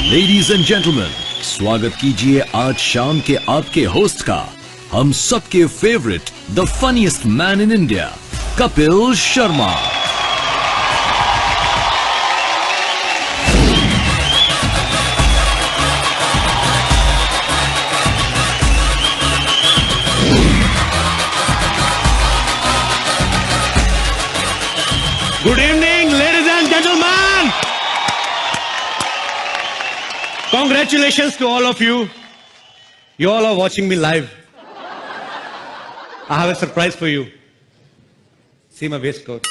Ladies and gentleman, स्वागत कीजिए आज शाम के आपके होस्ट का, हम सबके favourite, the funniest man in India, Kapil Sharma. Good evening, ladies and gentlemen. Congratulations to all of you. You all are watching me live. I have a surprise for you. See my waistcoat.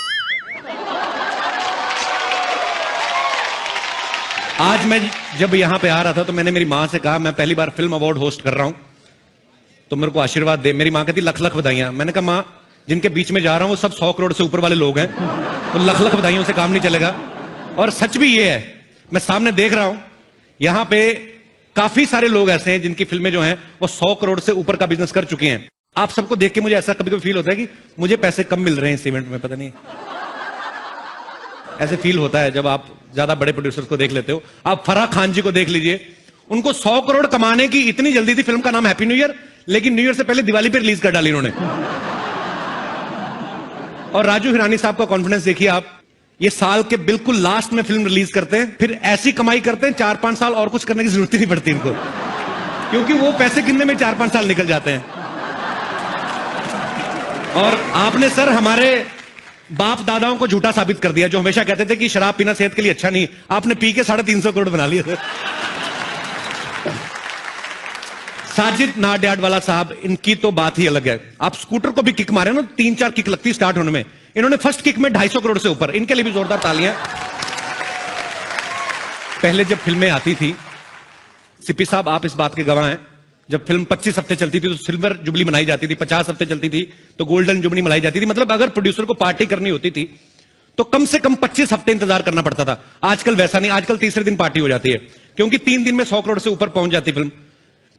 आज मैं जब यहां पे आ रहा था तो मैंने मेरी मां से कहा मैं पहली बार फिल्म अवार्ड होस्ट कर रहा हूं, तो मेरे को आशीर्वाद दे। मेरी मां कहती लख लख बधाइयां। मैंने कहा मां, जिनके बीच में जा रहा हूं वो सब 100 करोड़ से ऊपर वाले लोग हैं, तो लख लख बधाइयों से काम नहीं चलेगा। और सच भी ये है, मैं सामने देख रहा हूं यहां पे काफी सारे लोग ऐसे हैं जिनकी फिल्में जो हैं वो 100 करोड़ से ऊपर का बिजनेस कर चुके हैं। आप सबको देख के मुझे ऐसा कभी कभी फील होता है कि मुझे पैसे कम मिल रहे हैं इस इवेंट में, पता नहीं ऐसे फील होता है जब आप ज्यादा बड़े प्रोड्यूसर्स को देख लेते हो। आप फराह खान जी को देख लीजिए, उनको 100 करोड़ कमाने की इतनी जल्दी थी। फिल्म का नाम हैप्पी न्यू ईयर, लेकिन न्यू ईयर से पहले दिवाली पे रिलीज कर डाली इन्होंने। और राजू हिरानी साहब का कॉन्फिडेंस देखिए आप, ये साल के बिल्कुल लास्ट में फिल्म रिलीज करते हैं, फिर ऐसी कमाई करते हैं 4-5 साल और कुछ करने की जरूरत ही नहीं पड़ती इनको, क्योंकि वो पैसे गिनने में 4-5 साल निकल जाते हैं। और आपने सर हमारे बाप दादाओं को झूठा साबित कर दिया, जो हमेशा कहते थे कि शराब पीना सेहत के लिए अच्छा नहीं। आपने पी के 350 करोड़ बना लिए। साजिद नाडियाडवाला साहब, इनकी तो बात ही अलग है। आप स्कूटर को भी किक मारे ना, 3-4 किक लगती स्टार्ट होने में, इन्होंने फर्स्ट किक में 250 करोड़ से ऊपर। इनके लिए भी जोरदार तालियां। पहले जब फिल्में आती थी, सीपी साहब आप इस बात के गवाह हैं, जब फिल्म 25 हफ्ते चलती थी तो सिल्वर जुबली मनाई जाती थी, 50 हफ्ते चलती थी तो गोल्डन जुबली मनाई जाती थी। मतलब अगर प्रोड्यूसर को पार्टी करनी होती थी तो कम से कम 25 हफ्ते इंतजार करना पड़ता था। आजकल वैसा नहीं, आजकल तीसरे दिन पार्टी हो जाती है, क्योंकि 3 दिन में 100 करोड़ से ऊपर पहुंच जाती फिल्म।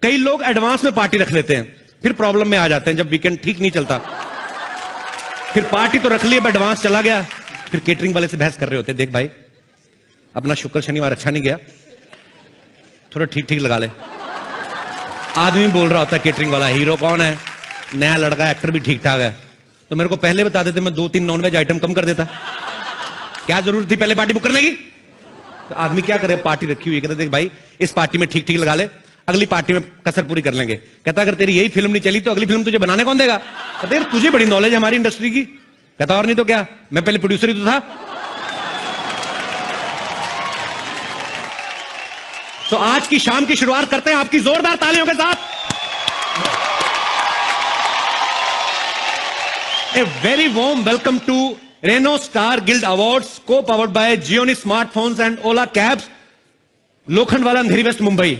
कई लोग एडवांस में पार्टी रख लेते हैं, फिर प्रॉब्लम में आ जाते हैं जब वीकेंड ठीक नहीं चलता। फिर पार्टी तो रख ली, अब एडवांस चला गया, फिर केटरिंग वाले से बहस कर रहे होते हैं, देख भाई अपना शुक्र शनिवार अच्छा नहीं गया, थोड़ा ठीक ठीक लगा ले। आदमी बोल रहा होता है केटरिंग वाला, हीरो कौन है, नया लड़का, एक्टर भी ठीक ठाक है, तो मेरे को पहले बता देते, मैं 2-3 नॉनवेज आइटम कम कर देता। क्या जरूरत थी पहले पार्टी बुक करने की? तो आदमी क्या करे, पार्टी रखी हुई, कहते देख भाई इस पार्टी में ठीक ठीक लगा ले, अगली पार्टी में कसर पूरी कर लेंगे। कहता अगर तेरी यही फिल्म नहीं चली तो अगली फिल्म तुझे बनाने कौन देगा? कहते यार तुझे बड़ी नॉलेज है हमारी इंडस्ट्री की। कहता और नहीं तो क्या, मैं पहले प्रोड्यूसर ही तो था। तो आज की शाम की शुरुआत करते हैं आपकी जोरदार तालियों के साथ। A very warm welcome to Renault star guild awards, co powered by Gionee smartphones and Ola cabs, Lokhandwala Andheri west Mumbai.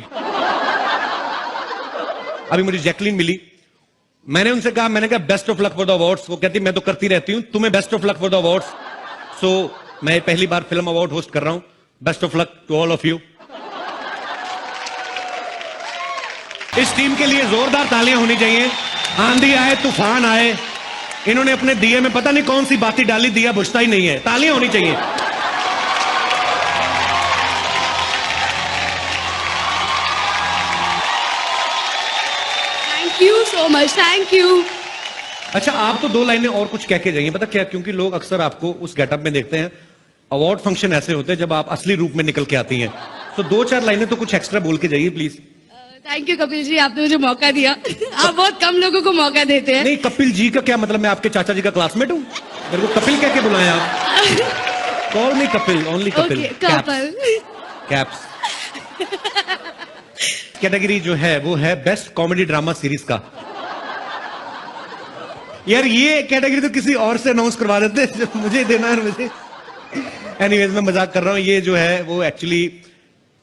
अभी मुझे जैकलीन मिली, मैंने उनसे कहा, मैंने कहा best of luck for the awards. वो कहती मैं तो करती रहती हूं, तुम्हें best of luck for the awards. So मैं पहली बार फिल्म अवार्ड होस्ट कर रहा हूं, best of luck to all of you. इस टीम के लिए जोरदार तालियां होनी चाहिए। आंधी आए तूफान आए, इन्होंने अपने दिए में पता नहीं कौन सी बाती डाली, दिया बुझता ही नहीं है, तालियां होनी चाहिए। Thank you so much, thank you. अच्छा आप तो 2 लाइनें और कुछ कह के जाइए, पता क्या, क्योंकि लोग अक्सर आपको उस गेटअप में देखते हैं। अवार्ड फंक्शन ऐसे होते हैं जब आप असली रूप में निकल के आती हैं, तो 2-4 लाइनें तो कुछ एक्स्ट्रा बोल के जाइए please. Thank you Kapil ji, आपने मुझे मौका दिया। आप बहुत कम लोगों को मौका देते हैं। नहीं, कपिल जी का क्या मतलब, मैं आपके चाचा जी का क्लासमेट हूँ? मेरे को कपिल कह के बुलाया आप? कॉल मी Kapil, only Kapil. Caps. Category जो है वो है बेस्ट कॉमेडी ड्रामा सीरीज का। यार ये कैटेगरी तो किसी और से अनाउंस करवा देते, मुझे देना है मुझे। एनीवेज मैं मजाक कर रहा हूं, ये जो है वो एक्चुअली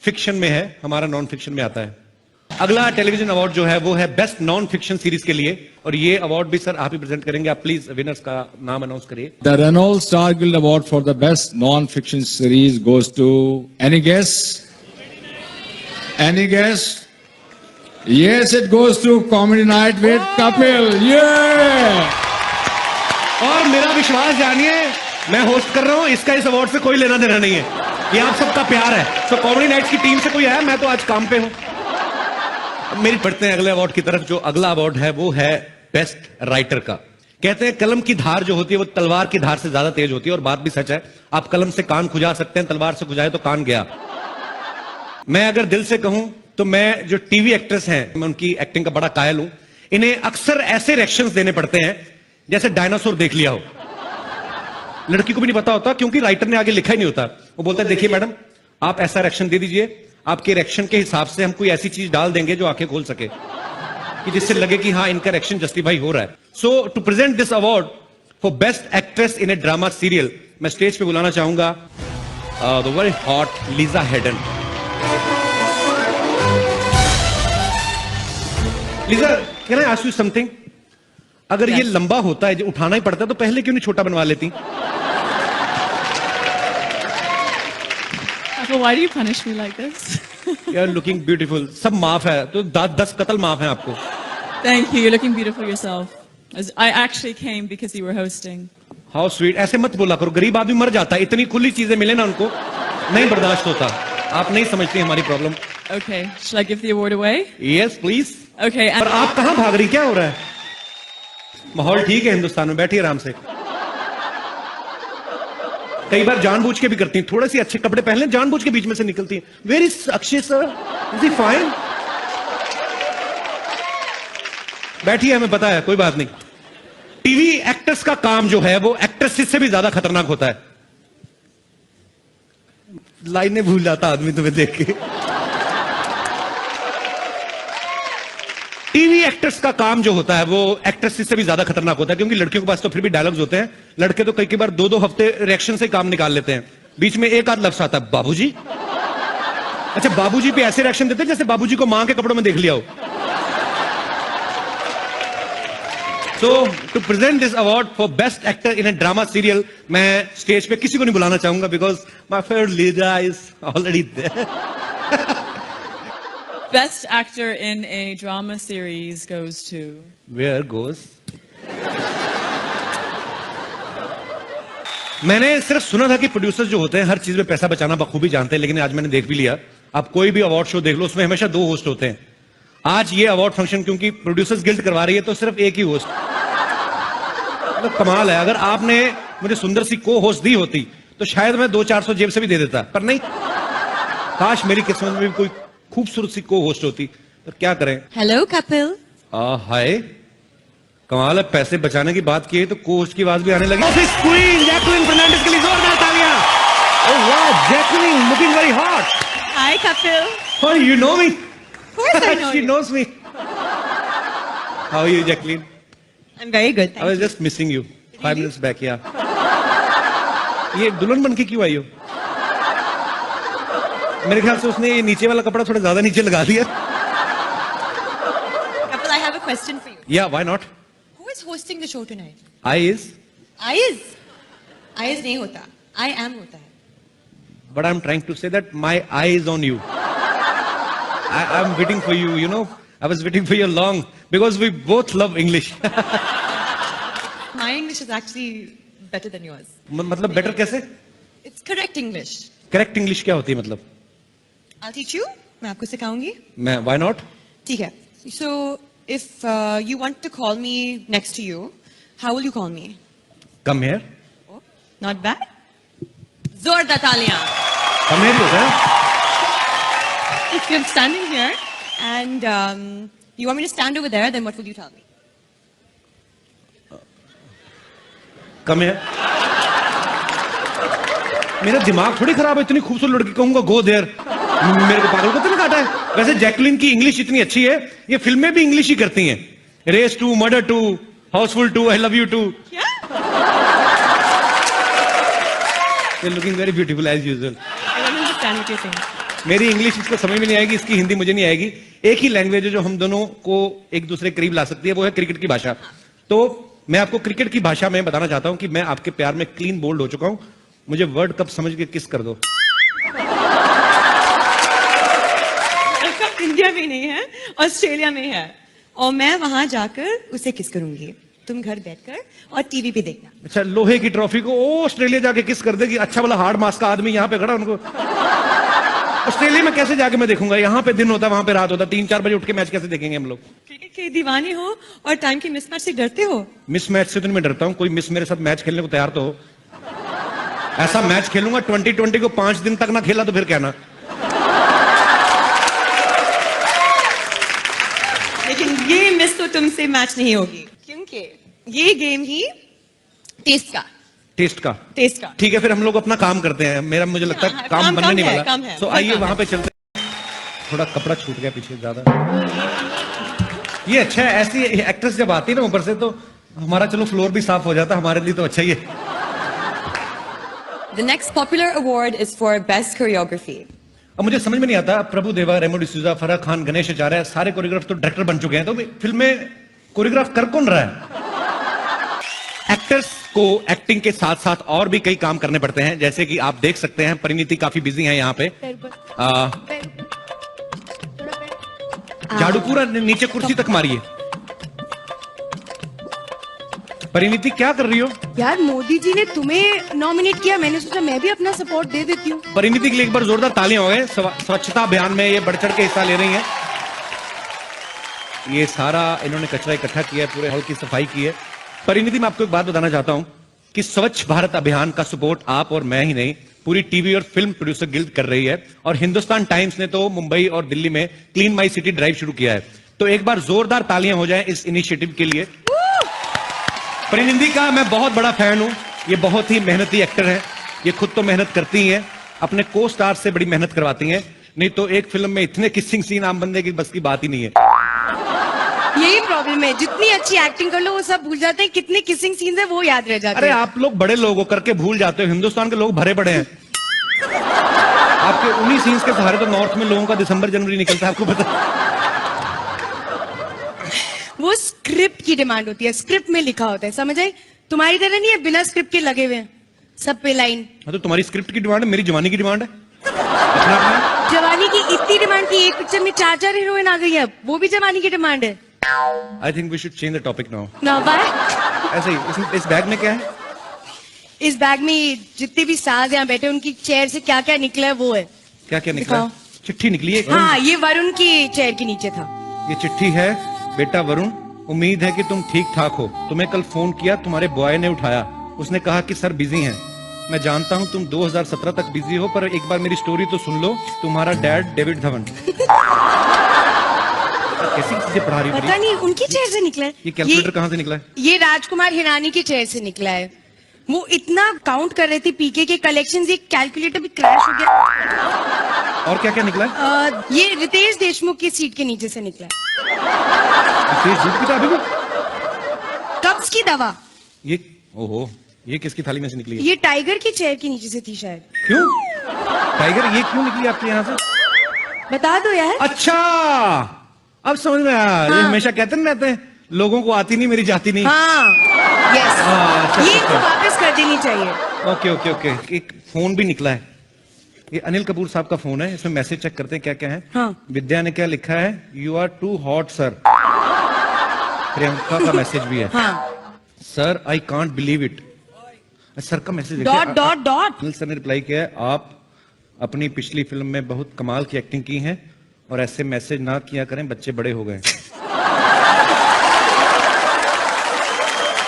फिक्शन में है, हमारा नॉन फिक्शन में आता है। अगला टेलीविजन अवार्ड जो है वो है बेस्ट नॉन फिक्शन सीरीज के लिए, और ये अवार्ड भी सर आप ही प्रेजेंट करेंगे। आप प्लीज विनर्स का नाम अनाउंस करिए। The Renault Star Guild Award for the best non-fiction series goes to any guess? Any guess? Yes, it goes to Comedy Night with Kapil. Yeah! और मेरा विश्वास जानिए, मैं होस्ट कर रहा हूं, इसका इस अवार्ड से कोई लेना देना नहीं है। ये आप सबका प्यार है। तो कॉमेडी नाइट्स की टीम से कोई आया? मैं तो आज काम पे हूं। मेरी बढ़ते हैं अगले अवार्ड की तरफ। जो अगला अवार्ड है वो है बेस्ट राइटर का। कहते हैं कलम की धार जो होती है वो तलवार की धार से ज्यादा तेज होती है, और बात भी सच है। आप कलम से कान खुजा सकते हैं, तलवार से खुजाए तो कान गया। मैं अगर दिल से कहूं तो मैं जो टीवी एक्ट्रेस हैं, मैं उनकी एक्टिंग का बड़ा कायल हूं। इन्हें अक्सर ऐसे रिएक्शंस देने पड़ते हैं जैसे डायनासोर देख लिया हो। लड़की को भी नहीं पता होता क्योंकि राइटर ने आगे लिखा ही नहीं होता। वो बोलता है देखिए मैडम, आप ऐसा रिएक्शन दे दीजिए, आपके रिएक्शन के हिसाब से हम कोई ऐसी चीज डाल देंगे जो आंखें खोल सके, कि जिससे लगे कि हाँ इनका रिएक्शन जस्टिफाई हो रहा है। So to present this award for best actress in a drama serial, मैं स्टेज पे बुलाना चाहूंगा the very hot Lisa Haydon. Lisa, can I ask you something? अगर ये लंबा होता है, जो उठाना ही पड़ता है, तो पहले क्यों नहीं छोटा बनवा लेती? So why do you punish me like this? You are looking beautiful. सब माफ है, तो 10 कत्ल माफ है आपको। Thank you. You're looking beautiful yourself. I actually came because you were hosting. How sweet. ऐसे मत बोला करो, गरीब आदमी मर जाता है। इतनी खुली चीजें मिले ना उनको, नहीं बर्दाश्त होता। आप नहीं समझती हमारी problem. Okay. Shall I give the award away? Yes, please. Okay. पर आप कहाँ भाग रही? क्या हो रहा है? माहौल ठीक है हिंदुस्तान में, बैठिए आराम से। कई बार जानबूझ के भी करती हैं, थोड़े से अच्छे कपड़े पहन लें, जानबूझ के बीच में से निकलती हैं। Very Akshay sir, is he fine? बैठिए, हमें पता है, कोई बात नहीं। टीवी एक्टर्स का काम जो है वो एक्ट्रेसेस से भी ज्यादा खतरनाक होता है। लाइनें भूल जाता आदमी तुम्हें देख के। टीवी एक्टर्स का काम जो होता है वो एक्ट्रेसेस से भी ज्यादा खतरनाक होता है, क्योंकि लड़कियों के पास तो फिर भी डायलॉग्स होते हैं। लड़के तो कई बार 2-2 हफ्ते रिएक्शन से काम निकाल लेते हैं, बीच में एक आध लफ्ज आता है बाबूजी। अच्छा, बाबूजी पे ऐसे रिएक्शन देते हैं जैसे बाबूजी को मां के कपड़ों में देख लिया हो। So to present this award for best actor in a drama serial, मैं स्टेज पे किसी को नहीं बुलाना चाहूंगा because my favourite Lisa is already there. Best actor in a drama series goes to. Where goes? मैंने सिर्फ सुना था कि प्रोड्यूसर्स जो होते हैं हर चीज में पैसा बचाना बखूबी जानते हैं, लेकिन आज मैंने देख भी लिया। आप कोई भी अवार्ड शो देख लो, उसमें हमेशा 2 होस्ट होते हैं। आज ये अवार्ड फंक्शन क्योंकि प्रोड्यूसर्स गिल्ड करवा रही है तो सिर्फ एक ही होस्ट। मतलब कमाल है। अगर आपने मुझे सुंदर सी को होस्ट दी होती तो शायद मैं 200-400 जेब से भी दे देता, पर नहीं। काश मेरी किस्मत में भी कोई खूबसूरत सी को होस्ट होती, पर क्या करें। हेलो कपिल। हाय, कमाल है, पैसे बचाने की बात की है तो को होस्ट की आवाज भी आने लगी। क्वीन जैकलिन फर्नांडिस के लिए जोरदार तालियां। ओह वाह, Jacqueline looking very hot. Hi Kapil. Oh, you know me? Of course I know She you. knows me. How are you, Jacqueline? I'm very good. I was just missing you 5 minutes back. Yeah. ये दुल्हन बन के क्यों आई हो? मेरे ख्याल से उसने ये नीचे वाला कपड़ा थोड़ा ज्यादा नीचे लगा दिया। Kapil, I have a question for you. Yeah, why not? Who is hosting the show tonight? I is, I is नहीं होता, I am होता है. but I'm trying to say that my eye is on you. I'm waiting for you. You know, I was waiting for you long because we both love English. My English is actually better than yours. मतलब better कैसे? It's correct English. Correct English क्या होती है मतलब? I'll teach you. मैं आपको सिखाऊंगी. मैं why not? ठीक है. So if you want to call me next to you, how will you call me? Come here. Not bad. जोरदार तालियां. Come here होता है? If you're standing here and you want me to stand over there, then what will you tell me? Come here. मेरा दिमाग थोड़ी खराब है, इतनी खूबसूरत लड़की कहूंगा गो देयर। मेरे को पागल को तो काटा है। वैसे जैकलिन की इंग्लिश इतनी अच्छी है, ये फिल्में भी इंग्लिश ही करती हैं। Race 2, Murder 2, Housefull 2, I love you 2। क्या? You're looking very beautiful as usual. I don't understand what you're saying. मेरी इंग्लिश इसको समझ में नहीं आएगी, इसकी हिंदी मुझे नहीं आएगी। एक ही लैंग्वेज है जो हम दोनों को एक दूसरे के करीब ला सकती है, वो है क्रिकेट की भाषा। तो मैं आपको क्रिकेट की भाषा में बताना चाहता हूं कि मैं आपके प्यार में क्लीन बोल्ड हो चुका हूं। मुझे वर्ल्ड कप समझ के किस कर दो। कप इंडिया में नहीं है, ऑस्ट्रेलिया में है, और मैं वहां जाकर उसे किस करूंगी। तुम घर बैठकर और टीवी पे देखना। अच्छा, लोहे की ट्रॉफी को ऑस्ट्रेलिया जाके किस कर देगी? अच्छा वाला हार्ड मास का आदमी यहाँ पे खड़ा, उनको ऑस्ट्रेलिया में कैसे जाके मैं देखूंगा? यहाँ पे दिन होता है, वहां पे रात होता है, 3-4 बजे उठ के मैच कैसे देखेंगे हम लोग? क्रिकेट के दीवाने हो और टाइम की मिसमैच से डरते हो? मिस मैच से तो नहीं मैं डरता हूँ, कोई मिस मेरे साथ मैच खेलने को तैयार तो हो। ऐसा मैच खेलूंगा 2020 को 5 दिन तक ना खेला तो फिर कहना। लेकिन ये मिस तो तुमसे मैच नहीं होगी, क्योंकि ये गेम ही टेस्ट का ठीक है, फिर हम लोग अपना काम करते हैं। मेरा मुझे लगता है काम बनने नहीं वाला, तो आइए वहां पे चलते हैं। थोड़ा कपड़ा छूट गया पीछे ज्यादा। ये अच्छा है, ऐसी एक्ट्रेस जब आती है ना ऊपर से तो हमारा चलो फ्लोर भी साफ हो जाता है, हमारे लिए तो अच्छा ही है। The next popular award is for best choreography. अब मुझे समझ में नहीं आता, प्रभु देवा, रेमो डिसूजा, फराह खान, गणेश आचार्य सारे कोरियोग्राफ तो डायरेक्टर बन चुके हैं, तो फिल्म में कोरियोग्राफ कर कौन रहा है? एक्टर्स को एक्टिंग के साथ साथ और भी कई काम करने पड़ते हैं, जैसे कि आप देख सकते हैं परिणीति काफी बिजी हैं यहाँ पे। झाड़ू पूरा नीचे कुर्सी तक मारिए। परिणीति क्या कर रही हो? यार मोदी जी ने तुम्हें नॉमिनेट किया, मैंने सोचा मैं भी अपना सपोर्ट दे देती हूँ। परिणीति के लिए एक बार जोरदार तालियां हो गए। स्वच्छता अभियान में ये बढ़ चढ़ के हिस्सा ले रही हैं। ये सारा इन्होंने कचरा इकट्ठा किया है, पूरे हॉल की सफाई की है। परिणीति, मैं आपको एक बात बताना चाहता हूं कि स्वच्छ भारत अभियान का सपोर्ट आप और मैं ही नहीं, पूरी टीवी और फिल्म प्रोड्यूसर गिल्ड कर रही है। और हिंदुस्तान टाइम्स ने तो मुंबई और दिल्ली में क्लीन माई सिटी ड्राइव शुरू किया है। तो एक बार जोरदार तालियां हो जाएं इस इनिशिएटिव के लिए। परिणीति का मैं बहुत बड़ा फैन हूं। ये बहुत ही मेहनती एक्टर है। ये खुद तो मेहनत करती हैं, अपने को स्टार से बड़ी मेहनत करवाती हैं। नहीं तो एक फिल्म में इतने किसिंग सीन आम बंदे की बस की बात ही नहीं है। यही प्रॉब्लम है, जितनी अच्छी एक्टिंग कर लो वो सब भूल जाते हैं, कितने किसिंग सीन्स है वो याद रह जाते अरे हैं। आप लोग बड़े लोग हो करके भूल जाते हो, हिंदुस्तान के लोग भरे पड़े हैं। आपके उन्हीं सीन्स के सहारे तो नॉर्थ में लोगों का दिसंबर जनवरी निकलता है, आपको पता। वो स्क्रिप्ट की डिमांड होती है, स्क्रिप्ट में लिखा होता है, समझ आई? तुम्हारी तरह नहीं है बिना स्क्रिप्ट के लगे हुए हैं सब पे लाइन। हाँ, तो तुम्हारी स्क्रिप्ट की डिमांड है, मेरी जवानी की डिमांड है। अपना अपना। जवानी की इतनी डिमांड की एक पिक्चर में 4-4 हीरोइन आ गई है, वो भी जवानी की डिमांड है। I think we should change the topic now. ना बाय। ऐसे ही इस बैग में क्या है? इस बैग में जितने भी साज यहाँ बैठे उनकी चेयर से क्या क्या निकला है वो है। क्या क्या निकला है? चिट्ठी निकली है। हाँ, ये वरुण की चेयर के नीचे था। ये चिट्ठी है, बेटा वरुण, उम्मीद है कि तुम ठीक ठाक हो। तुम्हें कल फोन किया, तुम्हारे बॉय ने उठाया। उसने कहा कि सर बिजी हैं। मैं जानता हूं तुम 2017 तक बिजी हो, पर एक बार मेरी स्टोरी तो सुन लो। तुम्हारा डैड डेविड धवन। कैसी चीजें पढ़ा रही हो? पता नहीं उनकी चेयर से निकला है। ये कैलकुलेटर कहाँ से निकला है? ये राजकुमार हिरानी की चेयर से निकला है। वो इतना काउंट कर रहे थे पीके के कलेक्शंस, ये कैलकुलेटर भी क्रैश हो गया। और क्या क्या निकला है? ये रितेश देशमुख की सीट के नीचे से निकला है। अभी भी कब्ज की दवा। ये ओहो, ये किसकी थाली में से निकली है? ये टाइगर की चेयर के नीचे से थी शायद। क्यों टाइगर, ये क्यों निकली आपके यहाँ से? बता दो यार। अच्छा, अब समझ में आया। ये हमेशा कहते नहीं रहते हैं, लोगों को आती नहीं मेरी जाती नहीं। हाँ, यस। अच्छा, ये अच्छा। तो वापस कर देनी चाहिए। Okay okay okay. एक फोन भी निकला है, ये अनिल कपूर साहब का फोन है। इसमें मैसेज चेक करते हैं क्या क्या है। हाँ। विद्या ने क्या लिखा है? You are too hot sir. Priyanka का मैसेज भी है। हाँ। Sir I can't believe it. Sir का message dot dot dot. Anil sir ने रिप्लाई किया है, आप अपनी पिछली फिल्म में बहुत कमाल की एक्टिंग की है और ऐसे मैसेज ना किया करें, बच्चे बड़े हो गए।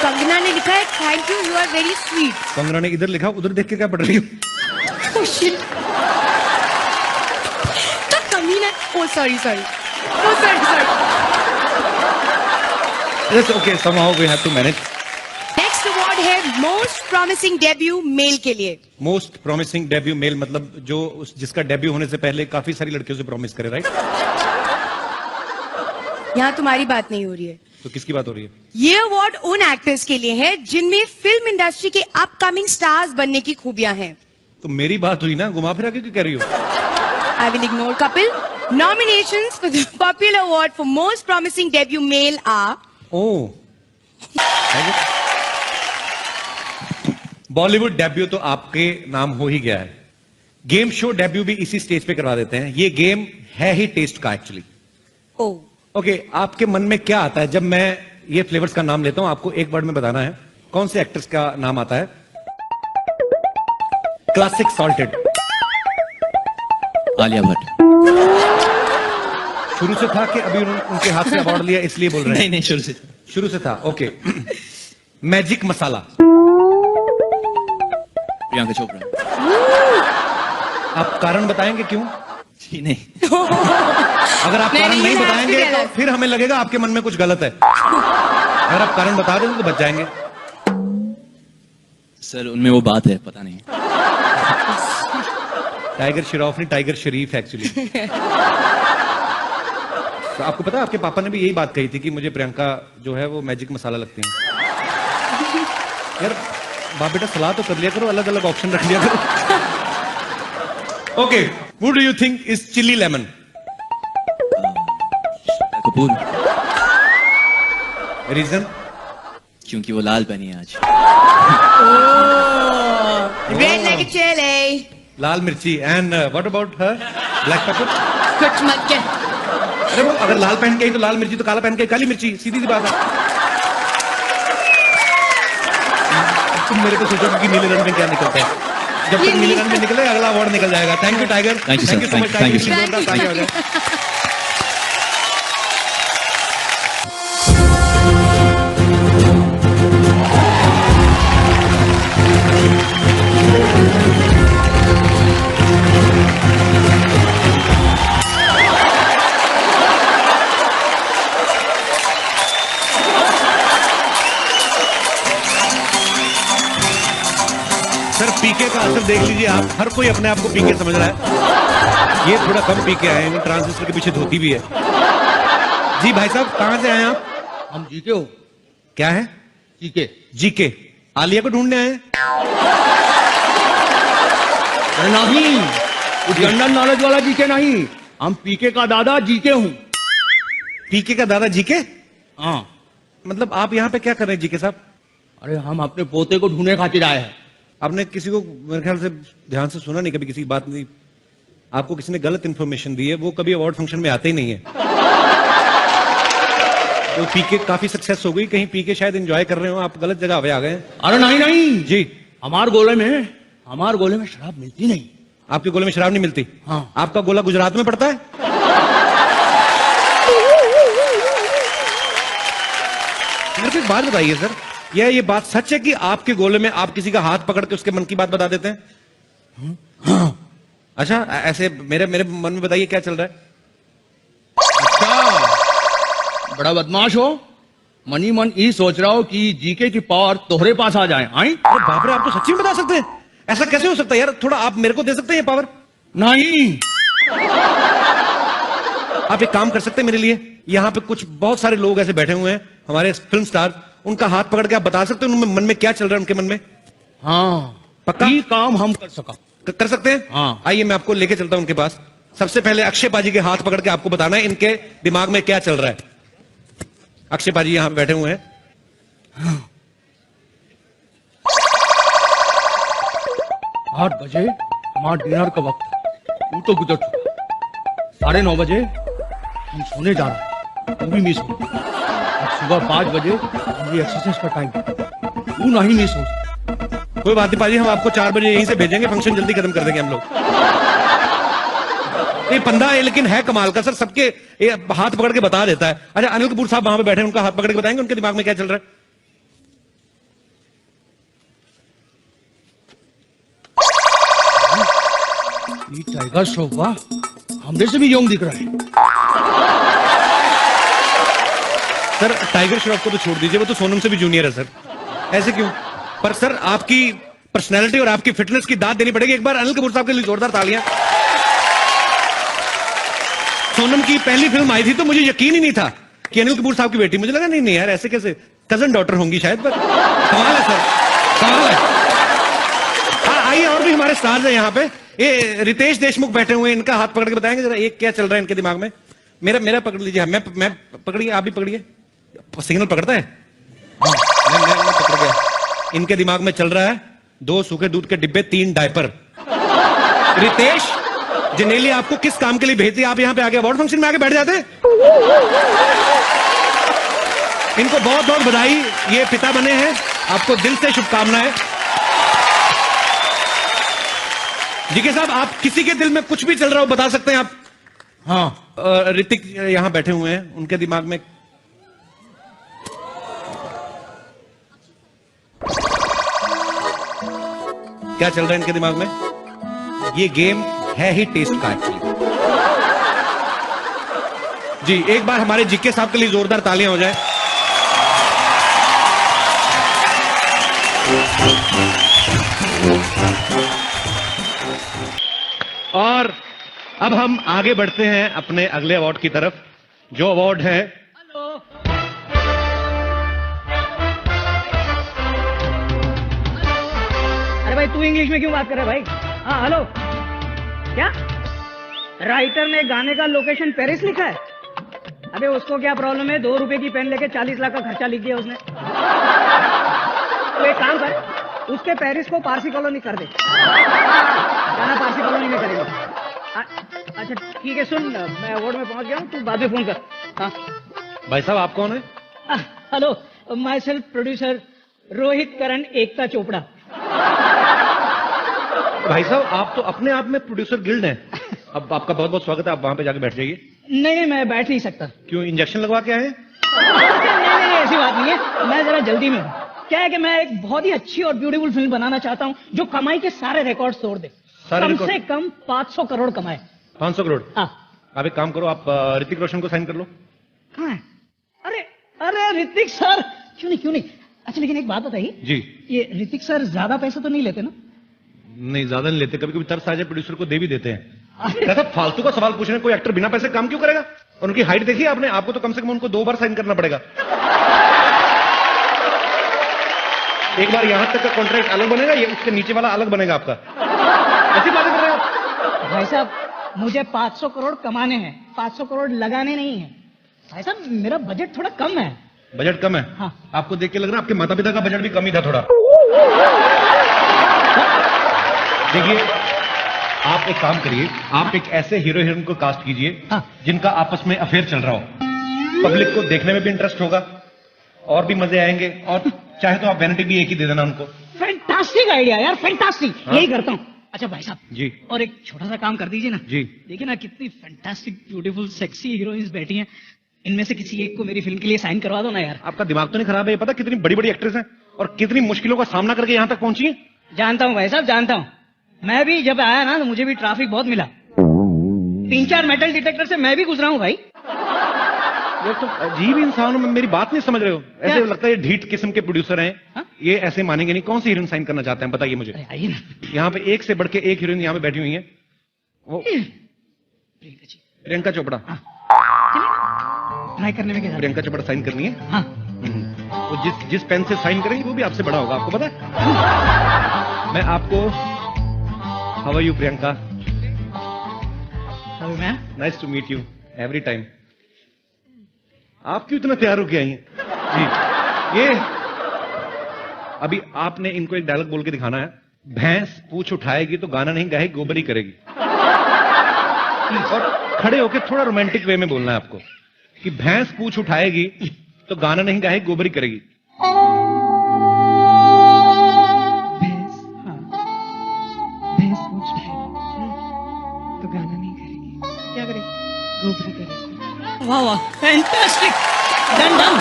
कंगना ने लिखा है thank you, you are very sweet. Kangana ने इधर लिखा, उधर देख के क्या पढ़ रही हो? तो कमीना। Oh sorry sorry, oh sorry sorry. Yes, okay, somehow we have to manage. Next award है मोस्ट प्रॉमिसिंग डेब्यू मेल के लिए। मोस्ट प्रॉमिसिंग डेब्यू मेल मतलब जो जिसका डेब्यू होने से पहले काफी सारी लड़कियों से प्रॉमिस करे, राइट? यहाँ तुम्हारी बात नहीं हो रही है, तो किसकी बात हो रही है? ये अवार्ड उन एक्टर्स के लिए है जिनमें फिल्म इंडस्ट्री के अपकमिंग स्टार्स बनने की खूबियां हैं। तो मेरी बात हुई ना, घुमा फिरा के क्यों कह रही हो? I will ignore Kapil. Nominations for the popular award for most promising debut male are Bollywood debut तो आपके नाम हो ही गया है। गेम शो डेब्यू भी इसी स्टेज पे करवा देते हैं। ये गेम है ही टेस्ट का एक्चुअली। ओके, आपके मन में क्या आता है जब मैं ये फ्लेवर्स का नाम लेता हूं, आपको एक वर्ड में बताना है कौन से एक्ट्रेस का नाम आता है। Classic salted. आलिया भट्ट। शुरू से था कि अभी उनके हाथ से अवार्ड लिया इसलिए बोल रहे हैं? नहीं नहीं, शुरू से था। ओके। मैजिक मसाला। प्रियंका चोपड़ा। आप कारण बताएंगे क्यों? जी नहीं। अगर आप कारण नहीं ये बताएंगे आपकी तो गलत। फिर हमें लगेगा आपके मन में कुछ गलत है। अगर आप कारण बता देंगे तो बच जाएंगे। सर उनमें वो बात है, पता नहीं। टाइगर श्रॉफ नहीं, टाइगर शरीफ एक्चुअली। तो आपको पता है आपके पापा ने भी यही बात कही थी कि मुझे प्रियंका जो है वो मैजिक मसाला लगती है। यार बाप बेटा सलाह तो कर लिया करो, अलग अलग ऑप्शन रख लिया करो। Okay, what do you think is chilli lemon? Kapoor. Reason? क्योंकि वो लाल पहनी है आज। Red like a chili. लाल मिर्ची। And what about her? Black pepper? कुछ मत कर। अरे वो अगर लाल पहन के आई तो लाल मिर्ची, तो काला पहन के आई काली मिर्ची, सीधी सी बात है। तुम मेरे को सोचो कि नीले रंग में क्या निकलता है। जब तक नीले रंग में निकले अगला अवार्ड निकल जाएगा। Thank you tiger. Thank you, sir. so much, Thank you, tiger. sir. जोरदार तालियां हो जाए। सर पीके का असर देख लीजिए आप, हर कोई अपने आप को पीके समझ रहा है। ये थोड़ा कम पीके आए हैं, ट्रांजिस्टर के पीछे धोती भी है। जी भाई साहब कहां से आए आप? हम जीके हो। क्या है? जीके। जीके। आलिया को ढूंढने आए हैं? अरे नहीं, जनरल नॉलेज वाला जीके नहीं, हम पीके का दादा जीके हूँ। पीके का दादा जीके? हाँ। मतलब आप यहाँ पे क्या कर रहे हैं जीके साहब? अरे हम अपने पोते को ढूंढने खातिर आए हैं। आपने किसी को मेरे ख्याल से ध्यान से सुना नहीं, कभी किसी की बात नहीं, आपको किसी ने गलत इंफॉर्मेशन दी है, वो कभी अवार्ड फंक्शन में आते ही नहीं है। तो पीके काफी सक्सेस हो गई, कहीं पीके शायद एंजॉय कर रहे हो, आप गलत जगह आ गए हैं। अरे नहीं नहीं जी। हमारे गोले में शराब मिलती नहीं। आपके गोले में शराब नहीं मिलती? हाँ। आपका गोला गुजरात में पड़ता है? मेरे को एक बात बताइए सर, ये बात सच है कि आपके गोले में आप किसी का हाथ पकड़ के उसके मन की बात बता देते हैं? हाँ। अच्छा ऐसे मेरे मन में बताइए क्या चल रहा है? अच्छा, बड़ा बदमाश हो। मनी मन ये सोच रहा हो कि जीके की पावर तोहरे पास आ जाए। आई? अरे बाप रे, आप तो सच्ची में बता सकते हैं? ऐसा कैसे हो सकता है यार? थोड़ा आप मेरे को दे सकते हैं ये पावर? नहीं। आप एक काम कर सकते हैं मेरे लिए? यहाँ पे कुछ बहुत सारे लोग ऐसे बैठे हुए हैं हमारे फिल्म स्टार, उनका हाथ पकड़ के आप बता सकते हैं उनके मन में क्या चल रहा है? उनके मन में हाँ पक्का? ये काम हम कर सका। कर सकते हैं? हाँ। आइए मैं आपको लेके चलता हूं उनके पास। सबसे पहले अक्षय पाजी के हाथ पकड़ के आपको बताना है इनके दिमाग में क्या चल रहा है। अक्षय पाजी यहां पे बैठे हुए हैं। हाँ। 8 बजे हमारा डिनर का वक्त है, वो तो गुजर चुका। 9:30 बजे हम सोने जा रहे हैं, वो भी मिस हो गई। अब सुबह 5 बजे हमारी एक्सरसाइज का टाइम है, वो नहीं मिस हो सकता। कोई बात नहीं पाजी, हम आपको 4 बजे यहीं से भेजेंगे, फंक्शन जल्दी खत्म कर देंगे हम लोग। ये पंदा है लेकिन है कमाल का सर, सबके हाथ पकड़ के बता देता है। अच्छा अनिल कपूर साहब वहां पे बैठे हैं, उनका हाथ पकड़ के बताएंगे उनके दिमाग में क्या चल रहा है? ये टाइगर श्रॉफ वाह, हमने से भी यंग दिख रहा है। सर टाइगर श्रॉफ को तो छोड़ दीजिए, वो तो सोनम से भी जूनियर है सर। ऐसे क्यों? पर सर आपकी पर्सनैलिटी और आपकी फिटनेस की दाद देनी पड़ेगी। एक बार अनिल कपूर साहब के लिए जोरदार तालियां। सोनम की पहली फिल्म आई थी तो मुझे यकीन ही नहीं था कि अनिल कपूर साहब की बेटी, मुझे लगा नहीं यार ऐसे कैसे, कजन डॉटर होंगी शायद, पर कमाल है सर, कमाल है। आइए और भी हमारे स्टार्स हैं यहाँ पे। ये रितेश देशमुख बैठे हुए हैं, इनका हाथ पकड़ के बताएंगे जरा एक क्या चल रहा है इनके दिमाग में? मेरा पकड़ लीजिए। मैं पकड़िए, आप भी पकड़िए। सिग्नल पकड़ता है? मैं पकड़ गया। इनके दिमाग में चल रहा है 2 सूखे दूध के डिब्बे, 3 डायपर। रितेश जनेली आपको किस काम के लिए भेजती है? आप यहाँ पे आके अवार्ड फंक्शन में आके बैठ जाते हैं? इनको बहुत बहुत बधाई, ये पिता बने हैं, आपको दिल से शुभकामनाएं। जीके साहब, आप किसी के दिल में कुछ भी चल रहा हो बता सकते हैं आप? हाँ, ऋतिक यहां बैठे हुए हैं, उनके दिमाग में क्या चल रहा है? इनके दिमाग में ये गेम है ही टेस्ट का एक्चुअली। जी, एक बार हमारे जीके साहब के लिए जोरदार तालियां हो जाए। और अब हम आगे बढ़ते हैं अपने अगले अवार्ड की तरफ, जो अवार्ड है अरे भाई, तू इंग्लिश में क्यों बात कर रहा है भाई? हाँ हेलो, क्या राइटर ने गाने का लोकेशन पेरिस लिखा है? अबे उसको क्या प्रॉब्लम है? 2 रुपए की पेन लेके 40 लाख का खर्चा लिख दिया उसने। तो एक काम कर, उसके पेरिस को पारसी कॉलोनी कर दे। गाना पारसी कॉलोनी में करेगा। अच्छा ठीक है, सुन, मैं अवार्ड में पहुंच गया हूँ, तू बाद में फोन कर। हाँ भाई साहब, आप कौन है? Hello, myself producer Rohit Karan Ekta Chopra. भाई साहब, आप तो अपने आप में प्रोड्यूसर गिल्ड हैं। अब आपका बहुत बहुत स्वागत है, आप वहां पे जाके बैठ जाइए। नहीं, मैं बैठ नहीं सकता। क्यों, इंजेक्शन लगवा के आए हैं? नहीं, ऐसी बात नहीं है, मैं जरा जल्दी में हूँ। क्या है कि मैं एक बहुत ही अच्छी और ब्यूटीफुल फिल्म बनाना चाहता हूँ जो कमाई के सारे रिकॉर्ड तोड़ दे। कम से कम 500 करोड़ कमाए। 500 करोड़? हाँ। आप एक काम करो, आप ऋतिक रोशन को साइन कर लो। कहाँ है? अरे ऋतिक सर, क्यों नहीं। अच्छा, लेकिन एक बात बताइए जी। ये ऋतिक सर ज्यादा पैसा तो नहीं लेते ना? नहीं, ज्यादा नहीं लेते, कभी कभी तरस आ जाए प्रोड्यूसर को दे भी देते हैं। ऐसा फालतू का सवाल पूछ रहे हैं, कोई एक्टर बिना पैसे काम क्यों करेगा? और उनकी हाइट देखिए आपने, आपको तो कम से कम उनको 2 बार साइन करना पड़ेगा। एक बार यहां तक का कॉन्ट्रैक्ट अलग बनेगा, ये उसके नीचे वाला अलग बनेगा आपका। ऐसी बातें कर रहे हैं आप? भाई साहब, मुझे 500 करोड़ कमाने हैं, 500 करोड़ लगाने नहीं है। भाई साहब, मेरा बजट थोड़ा कम है। बजट कम है? हाँ। आपको देख के लग रहा है आपके माता पिता का बजट भी कम ही था थोड़ा। देखिए, आप एक काम करिए, आप एक ऐसे हीरो हीरोइन को कास्ट कीजिए हाँ। जिनका आपस में अफेयर चल रहा हो। पब्लिक को देखने में भी इंटरेस्ट होगा और भी मजे आएंगे, और चाहे तो आप वैनिटी भी एक ही दे देना उनको। फैंटास्टिक आइडिया यार, फैंटास्टिक। हाँ? यही करता हूँ। अच्छा भाई साहब जी, और एक छोटा सा काम कर दीजिए ना। जी। देखिए ना, कितनी फैंटास्टिक ब्यूटीफुल सेक्सी हीरोइंस बैठी हैं, इनमें से किसी एक को मेरी फिल्म के लिए साइन करवा दो ना यार। आपका दिमाग तो नहीं खराब है? ये पता कितनी बड़ी बड़ी एक्ट्रेस हैं और कितनी मुश्किलों का सामना करके यहाँ तक पहुंची है? जानता हूँ भाई साहब, जानता हूँ। मैं भी जब आया ना तो मुझे भी ट्रैफिक बहुत मिला। 3-4 मेटल डिटेक्टर से मैं भी गुजरा हूँ भाई। ये तो अजीब इंसान हो, मेरी बात नहीं समझ रहे हो। ऐसे लगता है ये ढीठ किस्म के प्रोड्यूसर हैं। हाँ? ये ऐसे मानेंगे नहीं। कौन सी हीरोइन साइन करना चाहते हैं बताइए मुझे। अरे आइए ना। यहाँ पे एक से बढ़ के एक हीरोइन यहाँ पे बैठी हुई है। वो प्रियंका चोपड़ा। ट्राई करने में क्या? प्रियंका चोपड़ा साइन करनी है। हाँ। वो जिस पेन से साइन करेंगी वो भी आपसे बड़ा होगा, आपको पता है? मैं आपको, how are you Priyanka? Nice to meet you every time. आप क्यों इतना तैयार होके आई हैं? जी, ये अभी आपने इनको एक डायलॉग बोल के दिखाना है। भैंस पूछ उठाएगी तो गाना नहीं गाएगी, गोबर ही करेगी। और खड़े होके थोड़ा रोमांटिक वे में बोलना है आपको कि भैंस पूछ उठाएगी तो गाना नहीं गाएगी, गोबर ही करेगी। भैंस पूछ उठाएगी तो गाना नहीं करेगी, क्या करेगी? गोबर करेगी। वाह वाह, फैंटास्टिक, डन डन।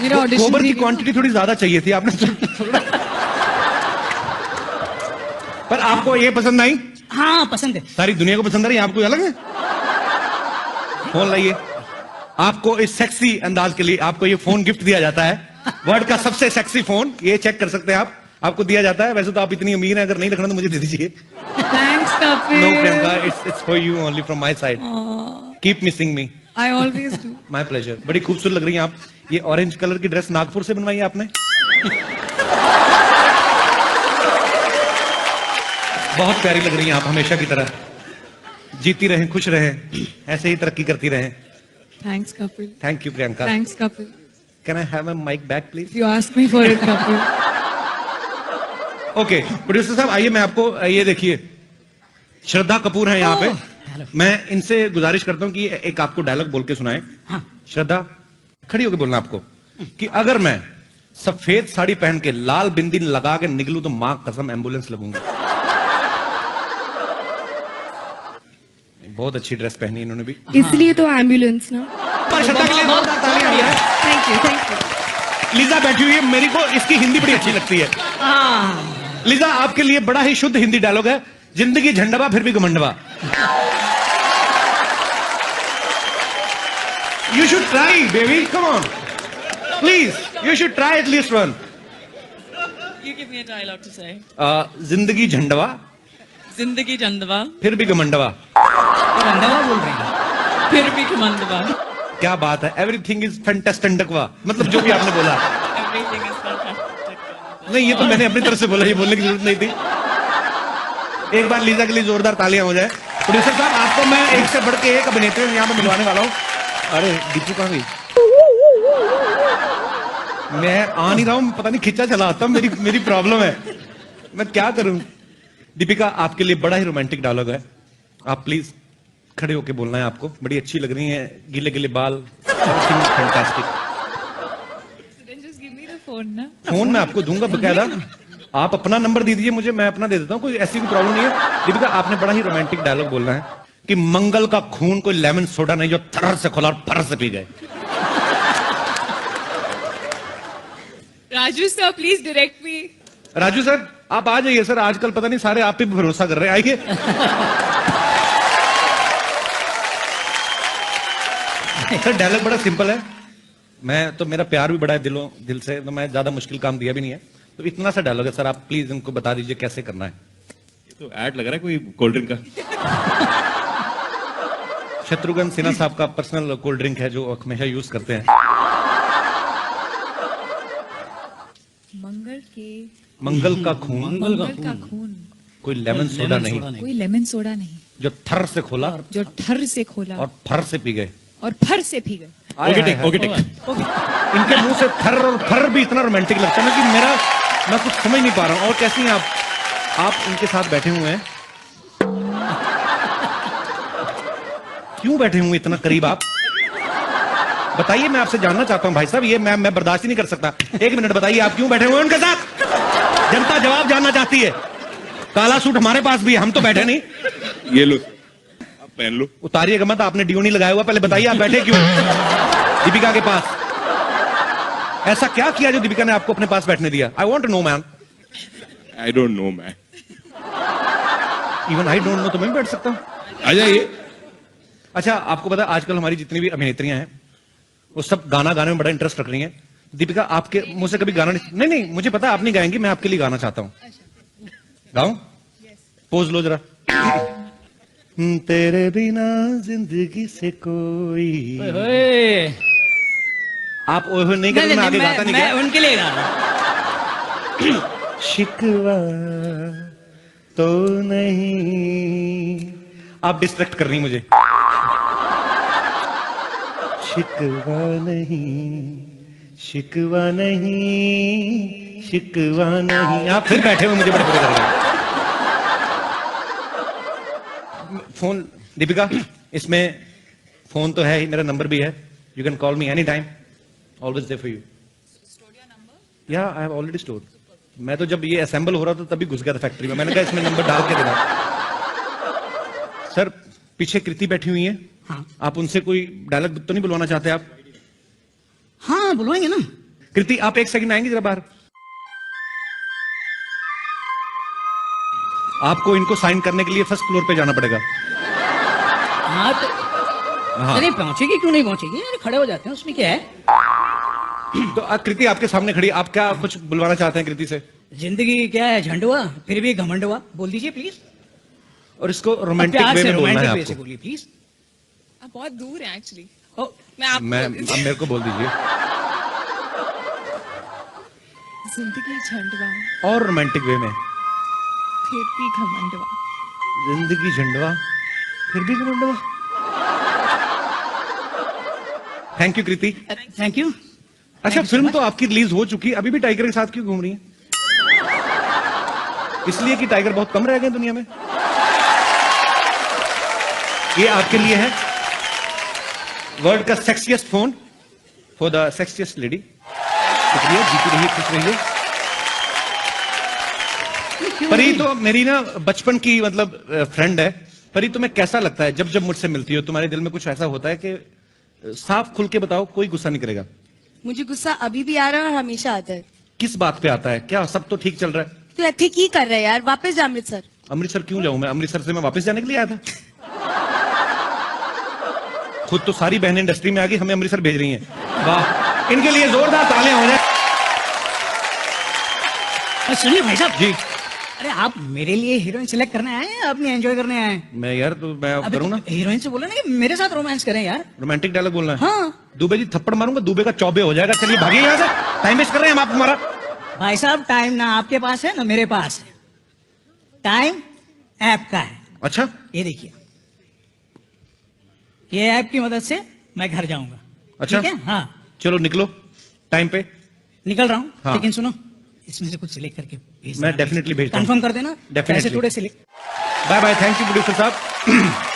मेरा ऑडिशन गोबर की क्वांटिटी थोड़ी ज्यादा चाहिए थी आपने थोड़ा। पर आपको ये पसंद आई? हाँ पसंद है। सारी दुनिया को पसंद आ रही है, आपको अलग है? फोन लाइए। आपको इस सेक्सी अंदाज के लिए आपको ये फोन गिफ्ट दिया जाता है। वर्ल्ड का सबसे सेक्सी फोन, ये चेक कर सकते हैं आप, आपको दिया जाता है। वैसे तो आप इतनी अमीर हैं, अगर नहीं रखना तो मुझे दे दीजिए। Thanks, Kapil. No, Priyanka, it's for you only from my side. Keep missing me. I always do. My pleasure. बड़ी खूबसूरत लग रही हैं आप। ये ऑरेंज कलर की ड्रेस नागपुर से बनवाई है आपने? बहुत प्यारी लग रही हैं आप, हमेशा की तरह। जीती रहें, खुश रहें, ऐसे ही तरक्की करती रहें। Thanks, Kapil. Thank you Priyanka. Thanks, Kapil. Can I have a mic back please? You asked me for it, Kapil. Okay, producer साहब आइए, मैं आपको ये देखिए, श्रद्धा कपूर है यहाँ पे। मैं इनसे गुजारिश करता हूँ कि एक आपको डायलॉग बोल के सुनाएं। हाँ। श्रद्धा, खड़ी होकर बोलना आपको कि अगर मैं सफेद साड़ी पहन के लाल बिंदी लगा के निकलूं तो मां कसम एम्बुलेंस लगूंगा। बहुत अच्छी ड्रेस पहनी इन्होंने भी, इसलिए तो एम्बुलेंस ना। श्रद्धा के लिए जोरदार तालियां हैं। Thank you. लीजा बैठी हुई है, मेरी को इसकी हिंदी बड़ी अच्छी लगती है। लीजा, आपके लिए बड़ा ही शुद्ध हिंदी डायलॉग है, जिंदगी झंडवा फिर भी घमंडवा। You should try, baby. Come on. Please, you should try at least one. You give me a dialogue to say. जिंदगी झंडवा Zindagi Jandava, फिर भी घमंडवा। बोल रही है। फिर भी Kamandava. क्या बात है, एवरीथिंग इज फैंटास्टिंडकवा, मतलब जो भी आपने बोला। Everything is fantastic. नहीं, ये तो मैंने अपनी तरफ से बोला, ये बोलने की जरूरत नहीं थी। एक बार लीजा के लिए जोरदार तालियां हो जाए। प्रोड्यूसर साहब, आपको मैं एक से बढ़ के एक अभिनेत्री यहाँ पे मिलवाने वाला हूँ। अरे दीपू कहाँ गई? मैं आ नहीं रहा हूँ, पता नहीं खिंचा चला आता, मेरी प्रॉब्लम है, मैं क्या करूं। दीपिका, आपके लिए बड़ा ही रोमांटिक डायलॉग है, आप प्लीज खड़े होके बोलना है आपको। बड़ी अच्छी लग रही हैं, गीले गीले बाल, fantastic. Then just give me the phone, na? Phone मैं आपको दूंगा बकायदा, आप अपना नंबर दे दीजिए मुझे, मैं अपना दे देता हूँ, कोई ऐसी भी प्रॉब्लम नहीं है। दीपिका, आपने बड़ा ही रोमांटिक डायलॉग बोलना है कि मंगल का खून कोई लेमन सोडा नहीं जो थर से खोला और फर से पी गए। Raju sir, please direct me. Raju sir, आप आ जाइए सर, आजकल पता नहीं सारे आप पे भरोसा कर रहे हैं, आइए। सर डायलॉग बड़ा सिंपल है, मैं तो, मेरा प्यार भी बड़ा है दिल से, तो मैं ज्यादा मुश्किल काम दिया भी नहीं है, तो इतना सा डायलॉग है सर, आप प्लीज इनको बता दीजिए कैसे करना है। तो ऐड लग रहा है कोई कोल्ड ड्रिंक का। शत्रुघ्न सिन्हा साहब का पर्सनल कोल्ड ड्रिंक है जो हमेशा यूज करते हैं। मंगल का खून कोई लेमन सोडा नहीं, कोई लेमन सोडा नहीं जो थर से खोला जो ठर से खोला और फर से पी गए। और फर से पी गए। ओके टिक, ओके टिक। इनके मुंह से थर और फर भी इतना रोमांटिक लगता है ना कि मैं कुछ समझ नहीं पा रहा हूँ। और कैसी हैं आप इनके साथ बैठे हुए हैं, क्यों बैठे हुए इतना करीब आप? बताइए, मैं आपसे जानना चाहता हूं भाई साहब, ये मैं बर्दाश्त ही नहीं कर सकता। एक मिनट बताइए, आप क्यों बैठे हुए हैं उनके साथ? जनता जवाब जानना चाहती है। काला सूट हमारे पास भी है, हम तो बैठे नहीं। ये लो, आप पहन लो। उतारिएगा मत, आपने डियो नहीं लगाया हुआ, पहले बताइए आप बैठे क्यों दीपिका के पास? ऐसा क्या किया जो दीपिका ने आपको अपने पास बैठने दिया? I want to know man. I don't know man. Even I don't know तो मैं भी बैठ सकता हूँ। आ जाइए। अच्छा, आपको पता है आजकल हमारी जितनी भी अभिनेत्रियां हैं वो सब गाना गाने में बड़ा इंटरेस्ट रख रही हैं। दीपिका, आपके मुंह से कभी गाना नहीं, मुझे पता है आप नहीं गाएंगी, मैं आपके लिए गाना चाहता हूँ। गाऊं? पोज लो जरा। तेरे बिना जिंदगी से कोई। आप ओए नहीं करेंगे, मैं आगे गाता नहीं। मैं उनके लिए गा रहा हूं। शिकवा तो नहीं, आप डिस्ट्रैक्ट कर रही मुझे। शिकवा नहीं, शिकवा नहीं, शिकवा नहीं। आप फिर बैठे हुए मुझे बड़े बुरे कर रहे हैं। फोन दीपिका, इसमें फोन तो है ही, मेरा नंबर भी है, you can call me any time, always there for you. या आई हैव ऑलरेडी स्टोर्ड। मैं तो जब ये असेंबल हो रहा था तभी घुस गया था फैक्ट्री में, मैंने कहा इसमें नंबर डाल के देना। सर पीछे कृति बैठी हुई है, हाँ। आप उनसे कोई डायलॉग तो नहीं बुलवाना चाहते आप? हाँ, बुलवाएंगे ना। कृति, आप एक सेकंड आएंगे जरा बाहर? आपको इनको साइन करने के लिए फर्स्ट फ्लोर पे जाना पड़ेगा। हाँ तो हाँ। अरे पहुंचेगी क्यों नहीं पहुंचेगी, अरे खड़े हो जाते हैं, उसमें क्या है। तो कृति आपके सामने खड़ी, आप क्या कुछ बुलवाना चाहते हैं कृति से? जिंदगी क्या है झंडवा फिर भी घमंडवा, बोल दीजिए प्लीज। और इसको रोमांटिक वे में बोलना है रोमांटिक वे से आपको। बोलिए प्लीज। आप बहुत दूर हैं एक्चुअली। मैं अब मेरे को बोल दीजिए। जिंदगी झंडवा और रोमांटिक वे में, फिर भी घमंडवा। जिंदगी झंडवा फिर भी घमंडवा। Thank you Kriti. Thank you. अच्छा, फिल्म तो आपकी रिलीज हो चुकी है, अभी भी टाइगर के साथ क्यों घूम रही है? इसलिए कि टाइगर बहुत कम रह गए दुनिया में। ये आपके लिए है, वर्ल्ड का sexiest phone for the sexiest lady. शुक्रिया, जीती रहिए, खुश रहिए। परी तो मेरी ना बचपन की मतलब फ्रेंड है। परी, तुम्हें कैसा लगता है जब जब मुझसे मिलती हो? तुम्हारे दिल में कुछ ऐसा होता है कि साफ खुल के बताओ, कोई गुस्सा नहीं करेगा? मुझे गुस्सा अभी भी आ रहा है और हमेशा आता है। किस बात पे आता है? क्या सब तो ठीक चल रहा है? तो ठीक ही कर रहा है यार, वापस जा अमृतसर। अमृतसर क्यों जाऊं मैं? अमृतसर से मैं वापस जाने के लिए आया था। खुद तो सारी बहनें इंडस्ट्री में आ गई, हमें अमृतसर भेज रही हैं। वाह, इनके लिए जोरदार तालियां हो जाए। सुनिए भाई साहब जी, अरे आप मेरे लिए हीरोइन सिलेक्ट करने आए हैं, अपनी एंजॉय करने आए हैं? मैं यार तो मैं करूं ना। हीरोइन से बोला ना कि मेरे साथ रोमांस करें यार। रोमांटिक डायलॉग बोलना है? हाँ। दुबे जी थप्पड़ मारूंगा, दुबे का चौबे हो जाएगा। चलिए भागिए यहाँ से, टाइम वेस्ट कर रहे हैं हम आप हमारा। भाई साहब टाइम ना आपके पास है ना मेरे पास है, टाइम ऐप का है। अच्छा, ये देखिए, ये ऐप की मदद से मैं घर जाऊंगा। अच्छा। ठीक है? हाँ चलो निकलो टाइम पे। निकल रहा हूँ। हाँ। लेकिन सुनो, इसमें से कुछ सिलेक्ट करके भेजना। मैं डेफिनेटली भेजता हूँ। कंफर्म कर देना। Definitely. पैसे थोड़े select. Bye bye, thank you producer साहब।